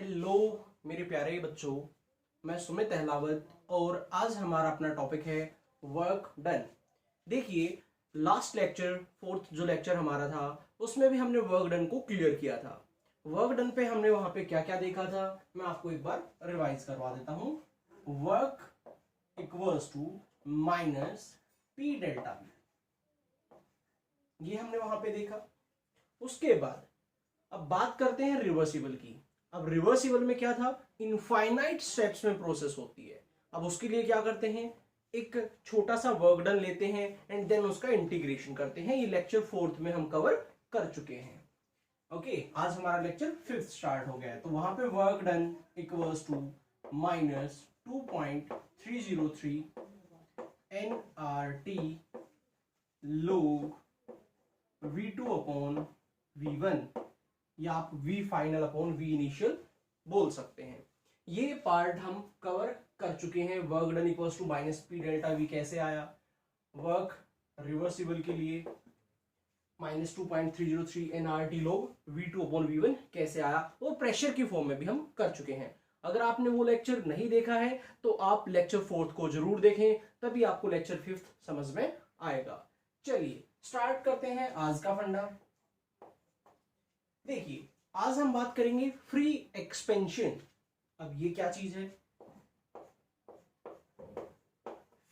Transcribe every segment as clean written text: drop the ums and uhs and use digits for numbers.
Hello मेरे प्यारे बच्चों, मैं सुमित अहलावत और आज हमारा अपना टॉपिक है वर्क डन। देखिए, लास्ट लेक्चर फोर्थ जो लेक्चर हमारा था उसमें भी हमने वर्क डन को क्लियर किया था। वर्क डन पे हमने वहां पे क्या क्या देखा था, मैं आपको एक बार रिवाइज करवा देता हूं। Work equals to minus P delta B, ये हमने वहां पे देखा। उसके बाद अब बात करते हैं रिवर्सिबल की। अब रिवर्सिबल में क्या था, इनफाइनाइट स्टेप्स में प्रोसेस होती है। अब उसके लिए क्या करते हैं, एक छोटा सा वर्क डन लेते हैं एंड देन उसका इंटीग्रेशन करते हैं। ये लेक्चर फोर्थ में हम कवर कर चुके हैं। ओके, आज हमारा लेक्चर फिफ्थ स्टार्ट हो गया है। तो वहां पे work done equals to minus 2.303 nRT log V2 upon V1, या आप V final upon V initial बोल सकते हैं। ये पार्ट हम कवर कर चुके हैं। Work done equals to minus P delta V कैसे आया, वर्क रिवर्सिबल के लिए minus 2.303 nRT log V2 upon V1 कैसे आया, और प्रेशर की फॉर्म में भी हम कर चुके हैं। अगर आपने वो लेक्चर नहीं देखा है तो आप लेक्चर फोर्थ को जरूर देखें, तभी आपको लेक्चर फिफ्थ समझ में आएगा। चलिए स्टार्ट करते हैं आज का फंडा। देखिए, आज हम बात करेंगे फ्री एक्सपेंशन। अब ये क्या चीज है,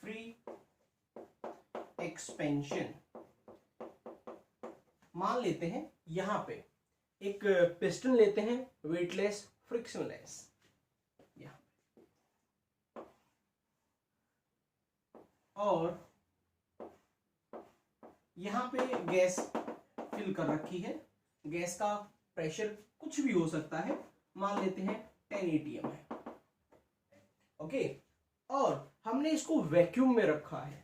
फ्री एक्सपेंशन। मान लेते हैं यहां पे एक पिस्टन लेते हैं, वेटलेस फ्रिक्शनलेस, और यहां पे गैस फिल कर रखी है। गैस का प्रेशर कुछ भी हो सकता है, मान लेते हैं 10 atm है। ओके, और हमने इसको वैक्यूम में रखा है।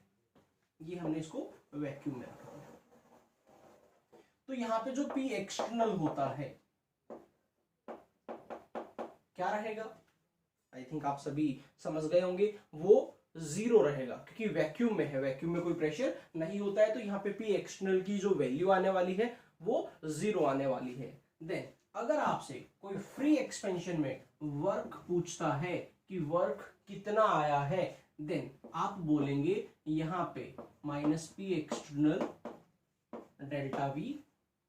ये हमने इसको वैक्यूम में रखा है। तो यहां पे जो पी एक्सटर्नल होता है क्या रहेगा, आई थिंक आप सभी समझ गए होंगे, वो जीरो रहेगा, क्योंकि वैक्यूम में है। वैक्यूम में कोई प्रेशर नहीं होता है, तो यहाँ पे पी एक्सटर्नल की जो वैल्यू आने वाली है वो जीरो आने वाली है। देन अगर आपसे कोई फ्री एक्सपेंशन में वर्क पूछता है कि वर्क कितना आया है, देन आप बोलेंगे यहां पे minus P external delta we.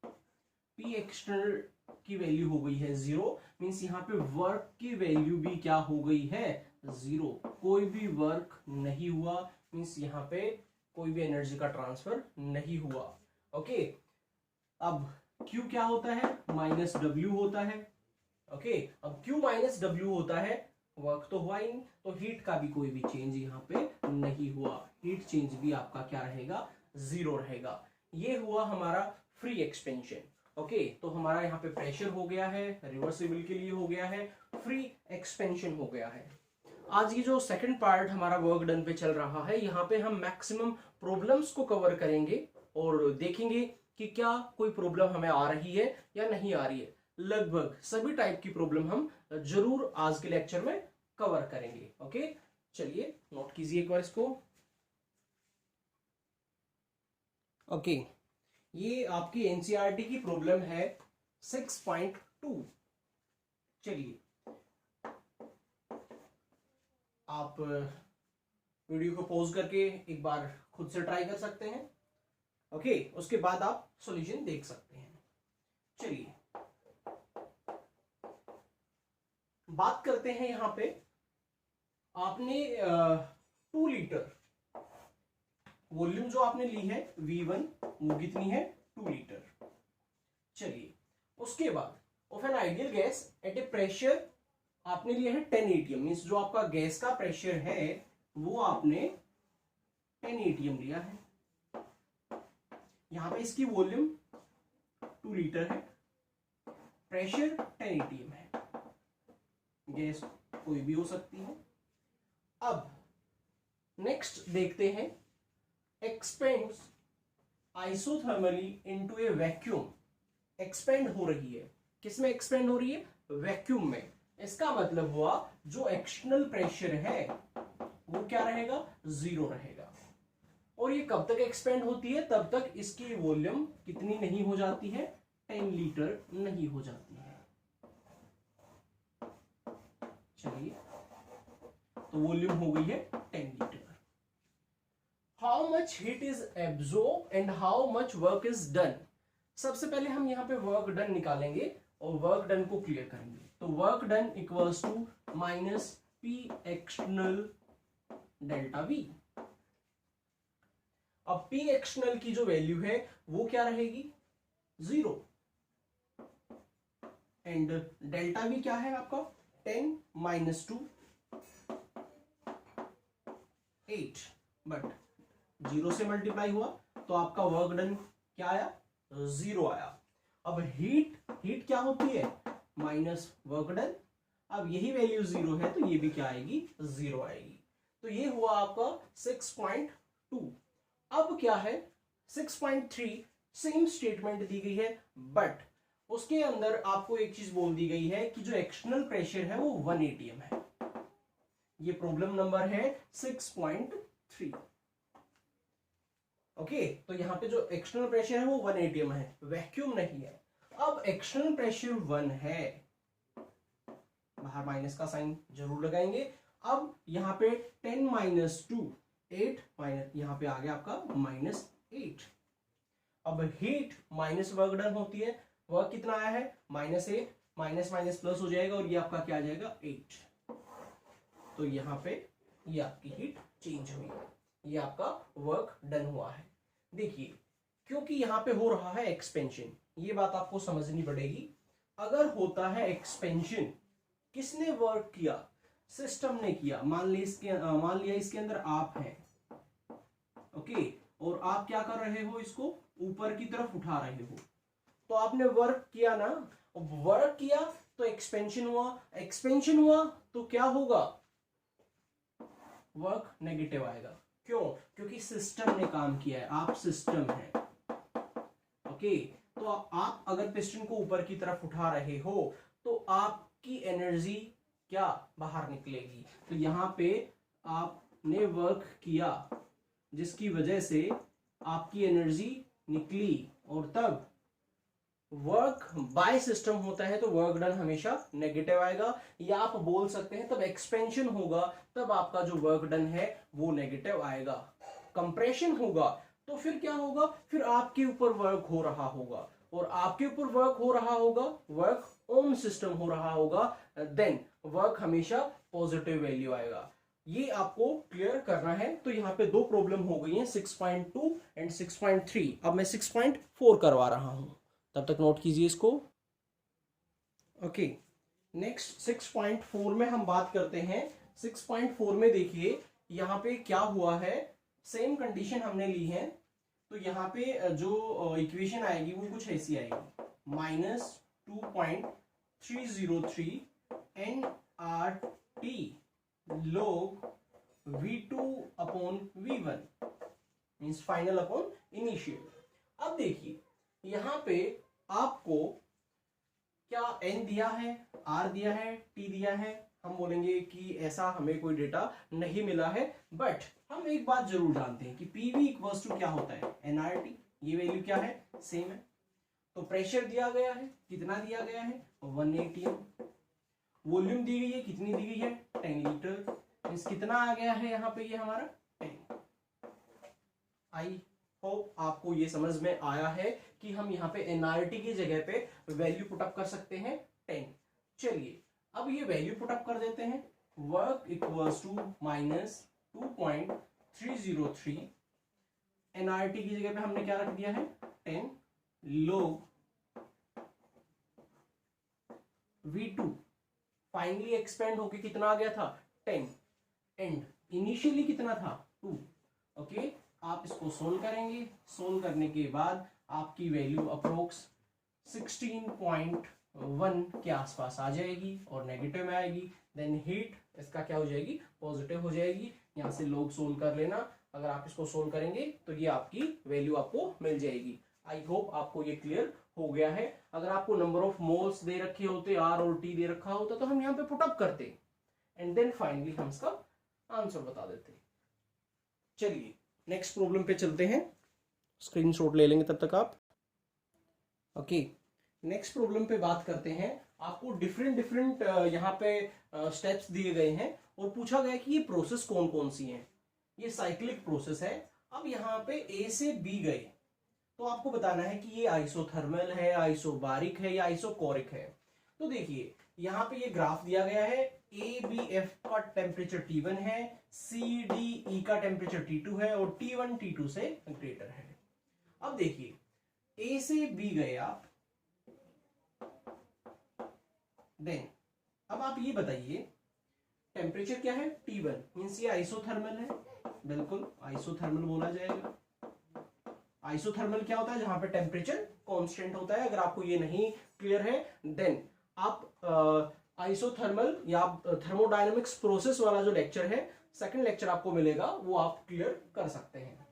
P external की वैल्यू हो गई है जीरो, मींस यहाँ पे वर्क की वैल्यू भी क्या हो गई है, जीरो। कोई भी वर्क नहीं हुआ, मींस यहाँ पे कोई भी एनर्जी का ट्रांसफर नहीं हुआ। ओके, अब Q क्या होता है, माइनस W होता है। ओके, अब Q माइनस W होता है, वर्क तो हुआ ही नहीं, तो हीट का भी कोई भी चेंज यहाँ पे नहीं हुआ। हीट चेंज भी आपका क्या रहेगा, जीरो रहेगा। ये हुआ हमारा फ्री एक्सपेंशन। ओके, तो हमारा यहाँ पे प्रेशर हो गया है, रिवर्सिबल के लिए हो गया है, फ्री एक्सपेंशन हो गया है। आज की जो सेकंड पार्ट हमारा वर्क डन पे चल रहा है, यहाँ पे हम मैक्सिमम प्रॉब्लम्स को कवर करेंगे और देखेंगे कि क्या कोई प्रॉब्लम हमें आ रही है या नहीं आ रही है। लगभग सभी टाइप की प्रॉब्लम हम जरूर आज के लेक्चर में कवर करेंगे। ओके, चलिए नोट कीजिए एक बार इसको। ओके, ये आपकी एनसीईआरटी की प्रॉब्लम है 6.2। चलिए आप वीडियो को पॉज करके एक बार खुद से ट्राई कर सकते हैं। ओके, उसके बाद आप सॉल्यूशन देख सकते हैं। चलिए बात करते हैं, यहां पे आपने 2 लीटर वॉल्यूम जो आपने ली है V1, वो कितनी है, 2 लीटर। चलिए उसके बाद of an ideal gas at A pressure आपने लिया है 10 atm, मींस जो आपका गैस का प्रेशर है वो आपने 10 atm लिया है। यहां पे इसकी वॉल्यूम 2 लीटर है, प्रेशर 10 atm है, गैस कोई भी हो सकती है। अब नेक्स्ट देखते हैं, एक्सपेंड्स आइसोथर्मली इनटू ए वैक्यूम। एक्सपेंड हो रही है, किसमें एक्सपेंड हो रही है, वैक्यूम में। इसका मतलब हुआ जो एक्सटर्नल प्रेशर है वो क्या रहेगा, जीरो रहेगा। और ये कब तक एक्सपेंड होती है, तब तक इसकी वॉल्यूम कितनी नहीं हो जाती है, 10 लीटर नहीं हो जाती है। चलिए, तो वॉल्यूम हो गई है 10 litre. How much heat is absorb and how much work is done. सबसे पहले हम यहाँ पे वर्क डन निकालेंगे और वर्क डन को क्लियर करेंगे। तो work done equals to minus P external delta V. अब पी एक्सटर्नल की जो वैल्यू है वो क्या रहेगी, 0, एंड डेल्टा वी क्या है आपका 10 माइनस 2 8, बट 0 से मल्टीप्लाई हुआ तो आपका वर्क डन क्या आया, 0 आया। अब हीट क्या होती है, माइनस वर्क डन। अब यही वैल्यू 0 है तो ये भी क्या आएगी, 0 आएगी। तो ये हुआ आपका 6.2। अब क्या है 6.3, सेम स्टेटमेंट दी गई है, बट उसके अंदर आपको एक चीज बोल दी गई है कि जो एक्सटर्नल प्रेशर है वो 1 atm है। ये प्रॉब्लम नंबर है 6.3। ओके, तो यहां पे जो एक्सटर्नल प्रेशर है वो 1 atm है, वैक्यूम नहीं है। अब एक्सटर्नल प्रेशर 1 है, बाहर माइनस का साइन जरूर लगाएंगे। अब यहाँ पे 10 माइनस 2 8 माइनस, यहाँ पे आ गया आपका -8। अब हीट माइनस वर्क डन होती है, वर्क कितना आया है -8, माइनस माइनस प्लस हो जाएगा और ये आपका क्या आ जाएगा 8। तो यहाँ पे ये आपकी हीट चेंज हुई है, ये आपका वर्क डन हुआ है। देखिए, क्योंकि यहाँ पे हो रहा है एक्सपेंशन, ये बात आपको समझनी पड़ेगी। अगर होता है एक्सपेंशन, किसने वर्क किया, सिस्टम ने किया। मान लिया इसके अंदर आप हैं, ओके, और आप क्या कर रहे हो, इसको ऊपर की तरफ उठा रहे हो, तो आपने वर्क किया ना। वर्क किया तो एक्सपेंशन हुआ, एक्सपेंशन हुआ तो क्या होगा, वर्क नेगेटिव आएगा। क्यों, क्योंकि सिस्टम ने काम किया है, आप सिस्टम है। ओके, तो आप अगर पिस्टन को ऊपर की तरफ उठा रहे हो तो आपकी एनर्जी क्या बाहर निकलेगी। तो यहां पे आपने वर्क किया जिसकी वजह से आपकी एनर्जी निकली, और तब वर्क बाय सिस्टम होता है तो वर्क डन हमेशा नेगेटिव आएगा। या आप बोल सकते हैं तब एक्सपेंशन होगा, तब आपका जो वर्क डन है वो नेगेटिव आएगा। कंप्रेशन होगा तो फिर क्या होगा, फिर आपके ऊपर वर्क हो रहा होगा, और आपके ऊपर वर्क हो रहा होगा, वर्क ऑन सिस्टम हो रहा होगा, देन वर्क हमेशा पॉजिटिव वैल्यू आएगा। ये आपको क्लियर करना है। तो यहाँ पे दो प्रॉब्लम हो गई हैं, 6.2 एंड 6.3। अब मैं 6.4 करवा रहा हूं, तब तक नोट कीजिए इसको। ओके, नेक्स्ट 6.4 में हम बात करते हैं। 6.4 में देखिए यहाँ पे क्या हुआ है, सेम कंडीशन हमने ली है। तो यहाँ पे जो इक्वेशन आएगी वो कुछ ऐसी आएगी, -2.303 nRT log V2 upon V1 means final upon initial. अब देखिए यहाँ पे आपको क्या n दिया है, r दिया है, t दिया है। हम बोलेंगे कि ऐसा हमें कोई डेटा नहीं मिला है, बट हम एक बात जरूर जानते हैं कि PV इक्वल्स टू क्या होता है, nRT। ये वैल्यू क्या है, सेम है। तो प्रेशर दिया गया है, कितना दिया गया है, 1 atm। वॉल्यूम दी गई है, कितनी दी गई है, 10 लीटर। मीन्स कितना आ गया है यहाँ पे, ये हमारा 10। आई होप आपको ये समझ में आया है कि हम यहाँ पे nRT की जगह पे वैल्यू पुटअप कर सकते हैं 10। चलिए अब ये वैल्यू पुटअप कर देते हैं। वर्क इक्वल्स टू -2.303, nRT की जगह पे हमने क्या रख दिया है 10 log V2। फाइनली एक्सपेंड होके कितना आ गया था 10, एंड इनिशियली कितना था 2। ओके, आप इसको सोल्व करेंगे, सोल्व करने के बाद आपकी वैल्यू अप्रोक्स 16.1 के आसपास आ जाएगी और नेगेटिव में आएगी। देन हीट इसका क्या हो जाएगी, पॉजिटिव हो जाएगी। यहाँ से लोग सोल्व कर लेना, अगर आप इसको सोल्व करेंगे तो ये आपकी वैल्यू आपको मिल जाएगी। आई होप आपको ये क्लियर हो गया है। अगर आपको नंबर ऑफ मोल्स दे रखे होते, आर और टी दे रखा होता, तो हम यहाँ पे पुटअप करते एंड देन फाइनली हम इसका आंसर बता देते। चलिए नेक्स्ट प्रॉब्लम पे चलते हैं, स्क्रीनशॉट ले लेंगे तब तक आप। ओके, नेक्स्ट प्रॉब्लम पे बात करते हैं। आपको डिफरेंट डिफरेंट यहाँ पे स्टेप्स दिए गए हैं और पूछा गया कि ये प्रोसेस कौन कौन सी हैं। ये साइक्लिक प्रोसेस है। अब यहाँ पे ए से बी गए तो आपको बताना है कि ये आइसोथर्मल है, आइसोबारिक है या आइसोकोरिक है। तो देखिए यहाँ पे ये ग्राफ दिया गया है, ए बी एफ का टेम्परेचर T1 है, सी डी ई का टेम्परेचर T2 है और T1 T2 से ग्रेटर है। अब देखिए ए से बी गए आप, देन अब आप ये बताइए टेम्परेचर क्या है T1, मीन्स ये आइसोथर्मल है, बिल्कुल आइसोथर्मल बोला जाएगा। आइसोथर्मल क्या होता है, जहां पे टेम्परेचर कांस्टेंट होता है। अगर आपको ये नहीं क्लियर है देन आप आइसोथर्मल या थर्मोडायनेमिक्स प्रोसेस वाला जो लेक्चर है, सेकंड लेक्चर आपको मिलेगा, वो आप क्लियर कर सकते हैं।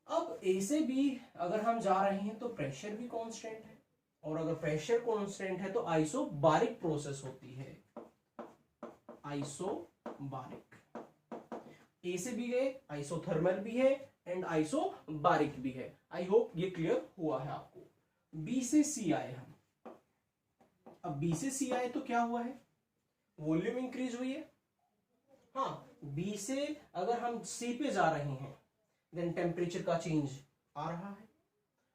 अब ए से बी अगर हम जा रहे हैं तो प्रेशर भी कांस्टेंट है, और अगर प्रेशर कांस्टेंट है तो आइसोबारिक प्रोसेस होती है, आइसोबारिक। ए से बी गए, आइसोथर्मल भी है एंड आइसोबारिक भी है। आई होप ये क्लियर हुआ है आपको। बी से सी आए हम, अब बी से सी आए तो क्या हुआ है, वॉल्यूम इंक्रीज हुई है। हाँ, बी से अगर हम सी पे जा रहे हैं देन टेम्परेचर का चेंज आ रहा है।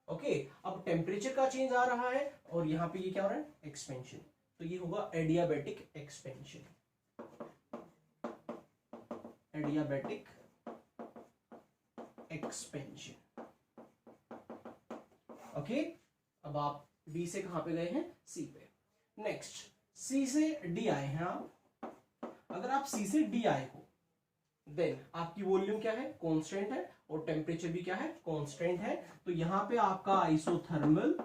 ओके, अब टेम्परेचर का चेंज आ रहा है और यहां पे ये क्या हो रहा है, एक्सपेंशन। तो ये होगा adiabatic expansion, adiabatic expansion. Okay, अब आप बी से कहां पे गए हैं, सी पे। नेक्स्ट सी से डी आए हैं आप। अगर आप सी से डी आए हो देन आपकी वॉल्यूम क्या है, कांस्टेंट है, और टेम्परेचर भी क्या है, कांस्टेंट है। तो यहां पे आपका आइसोथर्मल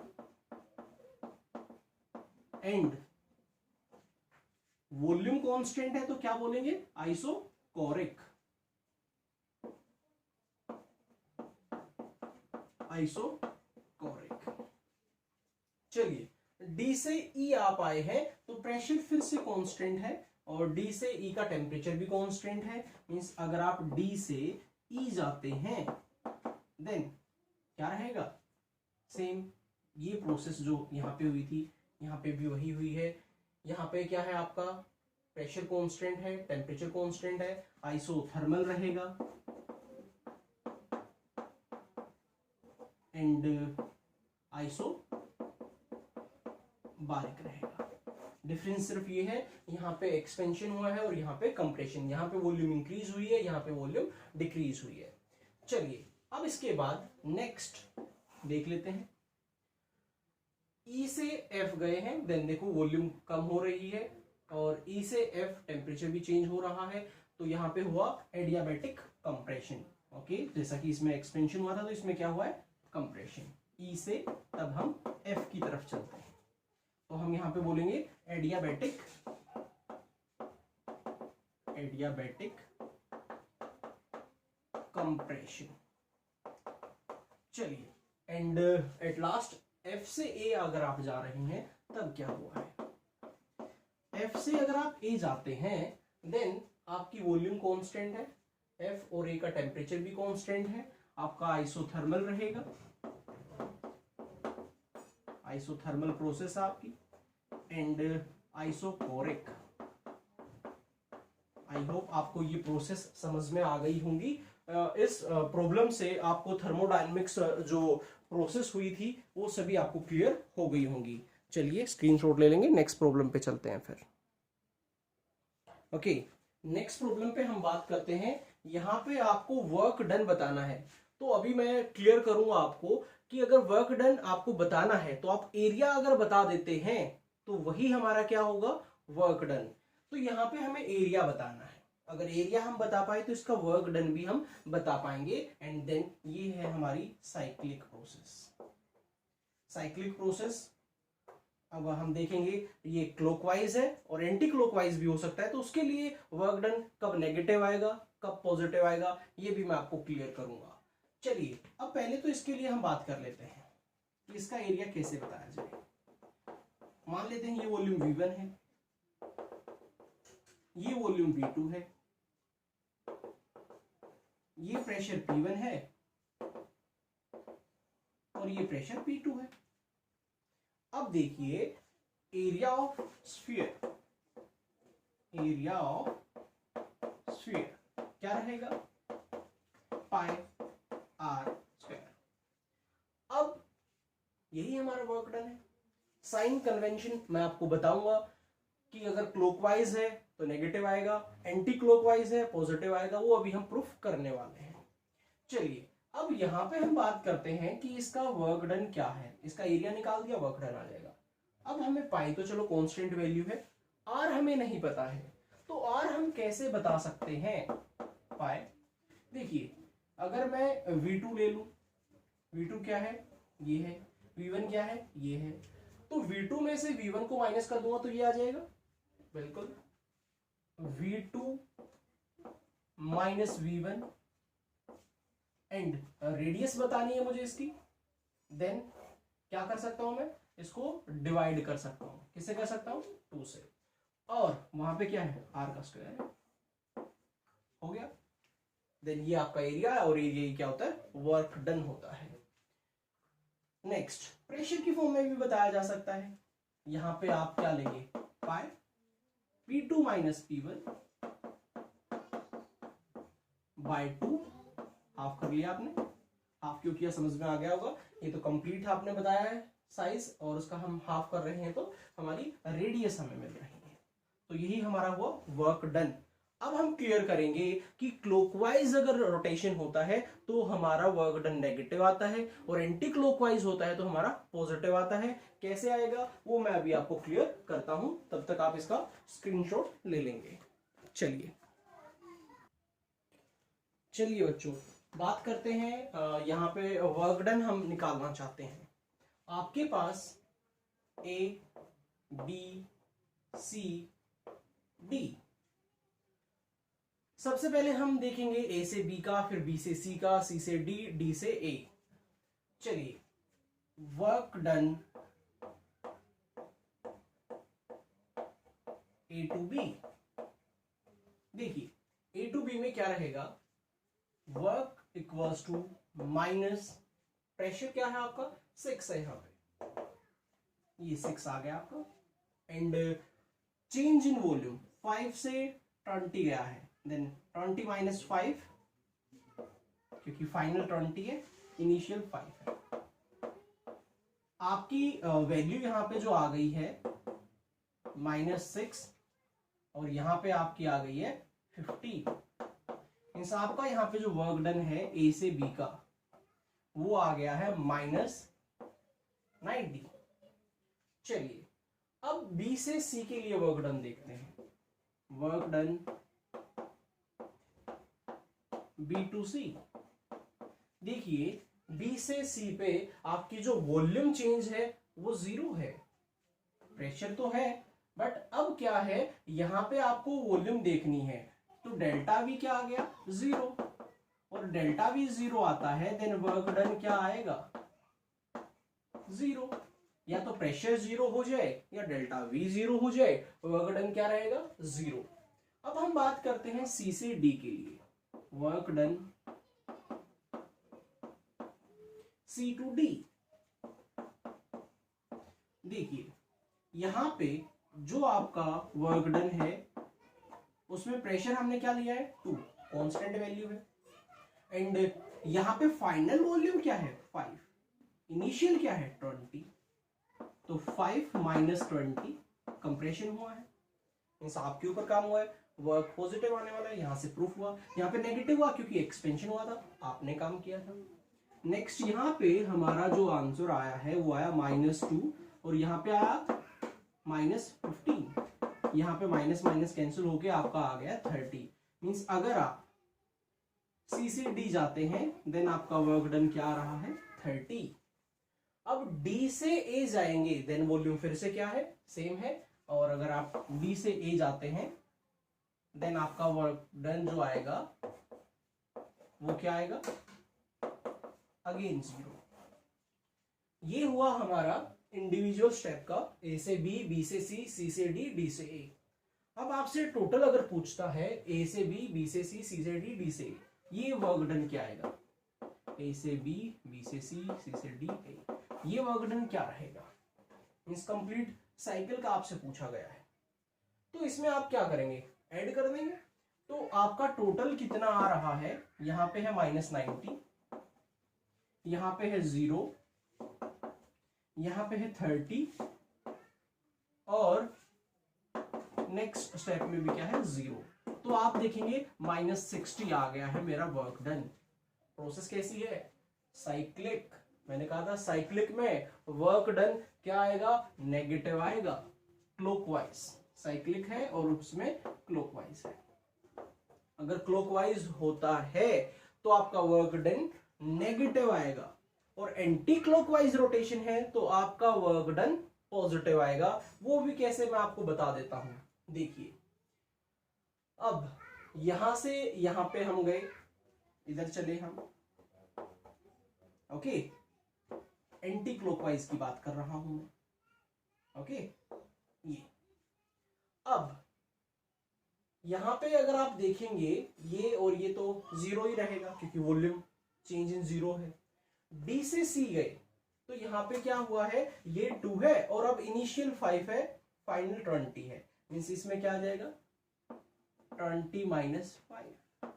एंड वॉल्यूम कांस्टेंट है, तो क्या बोलेंगे, आइसोकोरिक, आइसोकोरिक। चलिए डी से ई आप आए हैं तो प्रेशर फिर से कांस्टेंट है और डी से ई का टेम्परेचर भी कांस्टेंट है। मींस अगर आप डी से ई जाते हैं देन क्या रहेगा, सेम ये प्रोसेस जो यहां पे हुई थी यहां पे भी वही हुई है। यहां पे क्या है, आपका प्रेशर कांस्टेंट है, टेम्परेचर कांस्टेंट है, आइसोथर्मल रहेगा एंड आइसो बारिक रहेगा। डिफरेंस सिर्फ ये है, यहाँ पे एक्सपेंशन हुआ है और यहाँ पे कंप्रेशन, यहाँ पे वॉल्यूम इंक्रीज हुई है, यहाँ पे वॉल्यूम डिक्रीज हुई है। चलिए अब इसके बाद नेक्स्ट देख लेते हैं। ई से एफ गए हैं देन देखो वॉल्यूम कम हो रही है और ई से एफ टेम्परेचर भी चेंज हो रहा है, तो यहाँ पे हुआ एडियाबैटिक कंप्रेशन। ओके, जैसा कि इसमें एक्सपेंशन हुआ था तो इसमें क्या हुआ है, कंप्रेशन। ई से तब हम एफ की तरफ चलते हैं तो हम यहां पे बोलेंगे एडियाबैटिक, एडियाबैटिक कंप्रेशन। चलिए एंड एट लास्ट एफ से ए अगर आप जा रहे हैं तब क्या हुआ है, एफ से अगर आप ए जाते हैं देन आपकी वॉल्यूम कांस्टेंट है, एफ और ए का टेम्परेचर भी कांस्टेंट है, आपका आइसोथर्मल रहेगा, आइसोथर्मल प्रोसेस आपकी एंड आइसोकोरिक। आई होप आपको ये प्रोसेस समझ में आ गई होंगी। इस प्रॉब्लम से आपको थर्मोडायनेमिक्स जो प्रोसेस हुई थी वो सभी आपको क्लियर हो गई होंगी। चलिए स्क्रीनशॉट ले लेंगे, नेक्स्ट प्रॉब्लम पे चलते हैं फिर। ओके, नेक्स्ट प्रॉब्लम पे हम बात करते हैं। यहाँ पे आपको वर्क डन बताना है। तो अभी मैं क्लियर करूंगा आपको कि अगर वर्क डन आपको बताना है तो आप एरिया अगर बता देते हैं तो वही हमारा क्या होगा, वर्क डन। तो यहाँ पे हमें एरिया बताना है, अगर एरिया हम बता पाए तो इसका वर्क डन भी हम बता पाएंगे एंड देन ये है हमारी साइक्लिक प्रोसेस। साइक्लिक प्रोसेस अब हम देखेंगे ये क्लॉकवाइज है और एंटी क्लॉकवाइज भी हो सकता है, तो उसके लिए वर्क डन कब नेगेटिव आएगा कब पॉजिटिव आएगा ये भी मैं आपको क्लियर करूंगा। चलिए अब पहले तो इसके लिए हम बात कर लेते हैं कि इसका एरिया कैसे बताया जाए। मान लेते हैं ये वॉल्यूम V1 है, ये वॉल्यूम V2 है, ये प्रेशर P1 है और ये प्रेशर P2 है। अब देखिए area of sphere, area of sphere क्या रहेगा, पाई आर स्क्वायर। अब यही हमारा वर्क डन है। साइन कन्वेंशन मैं आपको बताऊंगा कि अगर क्लॉकवाइज है तो नेगेटिव आएगा, एंटी क्लॉकवाइज है पॉजिटिव आएगा, वो अभी हम प्रूफ करने वाले हैं। चलिए अब यहां पे हम बात करते हैं कि इसका वर्क डन क्या है। इसका एरिया निकाल दिया, वर्क डन आ जाएगा। अब हमें पाई तो चलो कांस्टेंट वैल्यू है, आर हमें नहीं पता है, तो आर हम कैसे बता सकते हैं, पाई। देखिए अगर मैं V2 ले लूं, V2 क्या है, ये है, V1 क्या है, ये है, तो V2 में से V1 को माइनस कर दूंगा तो ये आ जाएगा, बिल्कुल V2 minus V1, and radius बतानी है मुझे इसकी, देन क्या कर सकता हूं मैं, इसको डिवाइड कर सकता हूं, किससे कर सकता हूं, 2 से, और वहां पे क्या है, आर का स्क्वायर है, हो गया। देन ये आपका एरिया है, और एरिया क्या होता है, वर्क डन होता है। नेक्स्ट प्रेशर की फॉर्म में भी बताया जा सकता है। यहां पे आप क्या लेंगे, पाई P2 minus P1 bye 2, half कर लिया आपने, हाफ क्यों किया समझ में आ गया होगा, ये तो कंप्लीट आपने बताया है साइज, और उसका हम हाफ कर रहे हैं तो हमारी रेडियस हमें मिल रही है। तो यही हमारा हुआ वर्क डन। अब हम क्लियर करेंगे कि क्लॉकवाइज अगर रोटेशन होता है तो हमारा वर्क डन नेगेटिव आता है, और एंटी क्लॉकवाइज होता है तो हमारा पॉजिटिव आता है। कैसे आएगा वो मैं अभी आपको क्लियर करता हूं, तब तक आप इसका स्क्रीनशॉट ले लेंगे। चलिए चलिए बच्चों बात करते हैं, यहां पे वर्क डन हम निकालना चाहते हैं। आपके पास A B C D, सबसे पहले हम देखेंगे A से B का, फिर B से C का, C से D, D से A। चलिए work done A to B, देखिए A टू B में क्या रहेगा, work equals to minus pressure क्या है आपका, 6 है, यहाँ पे ये 6 आ गया आपका, एंड चेंज इन वॉल्यूम 5 से 20 गया है, देन 20 माइनस 5, क्योंकि फाइनल 20 है, इनिशियल 5 है। आपकी वैल्यू यहां पे जो आ गई है -6, और यहां पे आपकी आ गई है 50। मींस आपका यहां पे जो वर्क डन है A से B का, वो आ गया है -90। चलिए अब B से C के लिए वर्क डन देखते हैं। Work done B to C, देखिए B से C पे आपकी जो वॉल्यूम चेंज है वो 0 है, प्रेशर तो है, बट अब क्या है, यहां पे आपको वॉल्यूम देखनी है, तो डेल्टा V क्या आ गया, 0, और डेल्टा V 0 आता है, देन वर्क डन क्या आएगा, 0। या तो प्रेशर 0 हो जाए या डेल्टा V 0 हो जाए, वर्क डन क्या रहेगा, 0। अब हम बात करते हैं C से D के लिए, work done C to D। देखिए यहां पे जो आपका वर्क डन है उसमें प्रेशर हमने क्या लिया है, 2, कांस्टेंट वैल्यू है, एंड यहां पे फाइनल वॉल्यूम क्या है, 5, इनिशियल क्या है, 20, तो 5 माइनस 20 कंप्रेशन हुआ है, मींस आपके ऊपर काम हुआ है, वर्क पॉजिटिव आने वाला है, यहां से प्रूफ हुआ। यहाँ पे नेगेटिव हुआ क्योंकि एक्सपेंशन हुआ था, आपने काम किया था। नेक्स्ट यहाँ पे हमारा जो आंसर आया है वो आया -2, और यहाँ पे आया -15, यहाँ पे माइनस माइनस कैंसिल होके आपका आ गया 30। मींस अगर आप C से D जाते हैं देन आपका वर्क डन क्या आ रहा है, 30। अब D से A जाएंगे देन वॉल्यूम फिर से क्या है, सेम है, और अगर आप B से A जाते हैं देन आपका वर्क डन जो आएगा वो क्या आएगा, अगेन 0। ये हुआ हमारा इंडिविजुअल स्टेप का, A से B, B से C, C से D, D से A। अब आपसे टोटल अगर पूछता है A से B, B से C, C से D, D से A, ये वर्क डन क्या आएगा, A से B, B से C, C से D, A, ये वर्क डन क्या रहेगा, मींस कंप्लीट साइकिल का आपसे पूछा गया है, तो इसमें आप क्या करेंगे, ऐड कर देंगे। तो आपका टोटल कितना आ रहा है, यहां पे है -90, यहां पे है 0, यहां पे है 30 और नेक्स्ट स्टेप में भी क्या है 0। तो आप देखेंगे -60 आ गया है मेरा वर्क डन। प्रोसेस कैसी है, साइक्लिक। मैंने कहा था साइक्लिक में वर्क डन क्या आएगा, नेगेटिव आएगा, क्लॉकवाइज। साइक्लिक है और उसमें क्लॉकवाइज है। अगर क्लॉकवाइज होता है तो आपका वर्क डन नेगेटिव आएगा, और एंटी क्लॉकवाइज रोटेशन है तो आपका वर्क डन पॉजिटिव आएगा। वो भी कैसे, मैं आपको बता देता हूं। देखिए, अब यहां से यहां पे हम गए, इधर चले हम, ओके, एंटी क्लॉकवाइज की बात कर रहा हूं मैं, ओके। ये अब यहां पे अगर आप देखेंगे, ये और ये तो 0 ही रहेगा क्योंकि वॉल्यूम चेंज इन 0 है। डी से सी गए तो यहां पे क्या हुआ है, ये 2 है और अब इनिशियल 5 है, फाइनल 20 है। मींस इसमें क्या आ जाएगा, 20 - 5।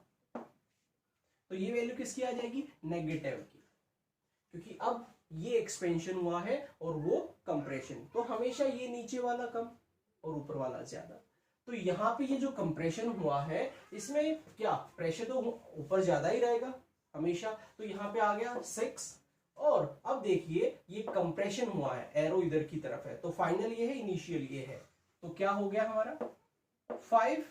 तो ये वैल्यू किसकी आ जाएगी, नेगेटिव की, क्योंकि अब ये एक्सपेंशन हुआ है और वो कंप्रेशन। तो हमेशा ये नीचे वाला कम और ऊपर वाला ज्यादा। तो यहाँ पे ये जो कंप्रेशन हुआ है, इसमें क्या प्रेशर तो ऊपर ज्यादा ही रहेगा हमेशा। तो यहाँ पे आ गया 6, और अब देखिए ये कंप्रेशन हुआ है, एरो इधर की तरफ है, तो फाइनल ये है, इनिशियल ये है। तो क्या हो गया हमारा 5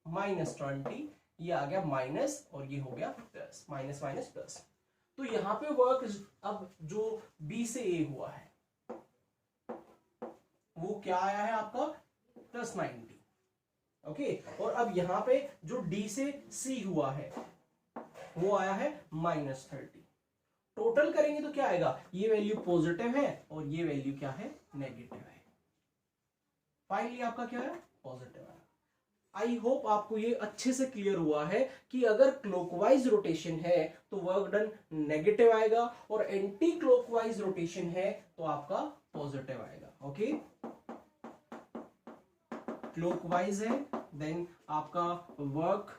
- 20, ये आ गया माइनस और ये हो गया प्लस, माइनस माइनस प्लस। तो यहां पे वर्क अब जो बी से ए हुआ है वो क्या आया है आपका +90, ओके। और अब यहां पे जो डी से सी हुआ है वो आया है -30। टोटल करेंगे तो क्या आएगा, ये वैल्यू पॉजिटिव है और ये वैल्यू क्या है, नेगेटिव है। फाइनली आपका क्या है, पॉजिटिव है। आई होप आपको ये अच्छे से क्लियर हुआ है कि अगर क्लॉकवाइज रोटेशन है तो वर्क डन नेगेटिव आएगा, और एंटी क्लॉकवाइज रोटेशन है तो आपका पॉजिटिव आएगा, ओके। क्लॉकवाइज है देन आपका वर्क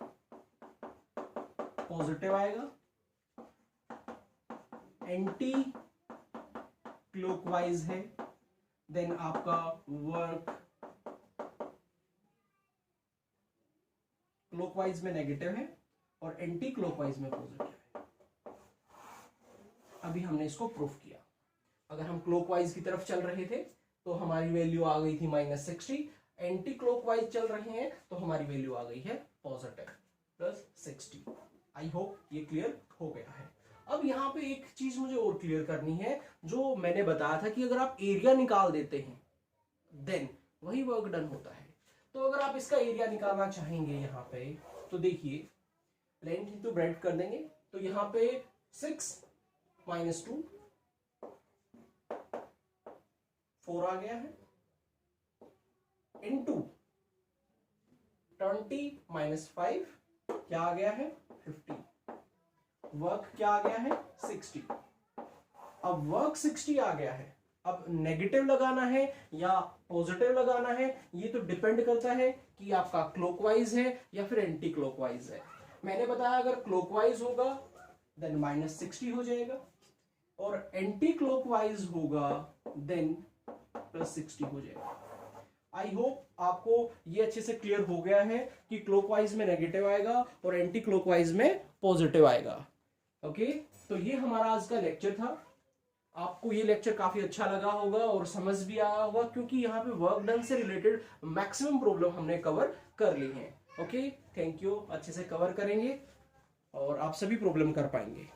पॉजिटिव आएगा, एंटी क्लॉकवाइज है देन आपका वर्क क्लॉकवाइज में नेगेटिव है और एंटी क्लॉकवाइज में पॉजिटिव है। अभी हमने इसको प्रूफ किया। अगर हम क्लॉकवाइज की तरफ चल रहे थे तो हमारी वैल्यू आ गई थी -60, एंटी क्लॉकवाइज चल रहे हैं तो हमारी वैल्यू आ गई है पॉजिटिव +60। आई होप ये क्लियर हो गया है। अब यहाँ पे एक चीज मुझे और क्लियर करनी है, जो मैंने बताया था कि अगर आप एरिया निकाल देते हैं देन वही वर्क डन होता है। तो अगर आप इसका एरिया निकालना चाहेंगे यहाँ पे, तो देखिए लेंथ इंटू ब्रेड्थ कर देंगे, तो यहाँ पे 6 - 2 4 आ गया है, इंटू 20 - 5 क्या आ गया है 50, वर्क क्या आ गया है 60। अब वर्क 60 आ गया है, अब नेगेटिव लगाना है या पॉजिटिव लगाना है ये तो डिपेंड करता है कि आपका क्लॉकवाइज है या फिर एंटी क्लॉकवाइज है। मैंने बताया अगर क्लॉकवाइज होगा देन -60 हो जाएगा, और एंटी क्लॉकवाइज होगा देन +60 हो जाएगा। आई होप आपको ये अच्छे से क्लियर हो गया है कि क्लॉकवाइज में नेगेटिव आएगा और एंटी क्लॉकवाइज में पॉजिटिव आएगा, ओके। तो ये हमारा आज का लेक्चर था। आपको ये लेक्चर काफी अच्छा लगा होगा और समझ भी आया होगा, क्योंकि यहाँ पे वर्क डन से रिलेटेड मैक्सिमम प्रॉब्लम हमने कवर कर ली है, ओके। थैंक यू, अच्छे से कवर करेंगे और आप सभी प्रॉब्लम कर पाएंगे।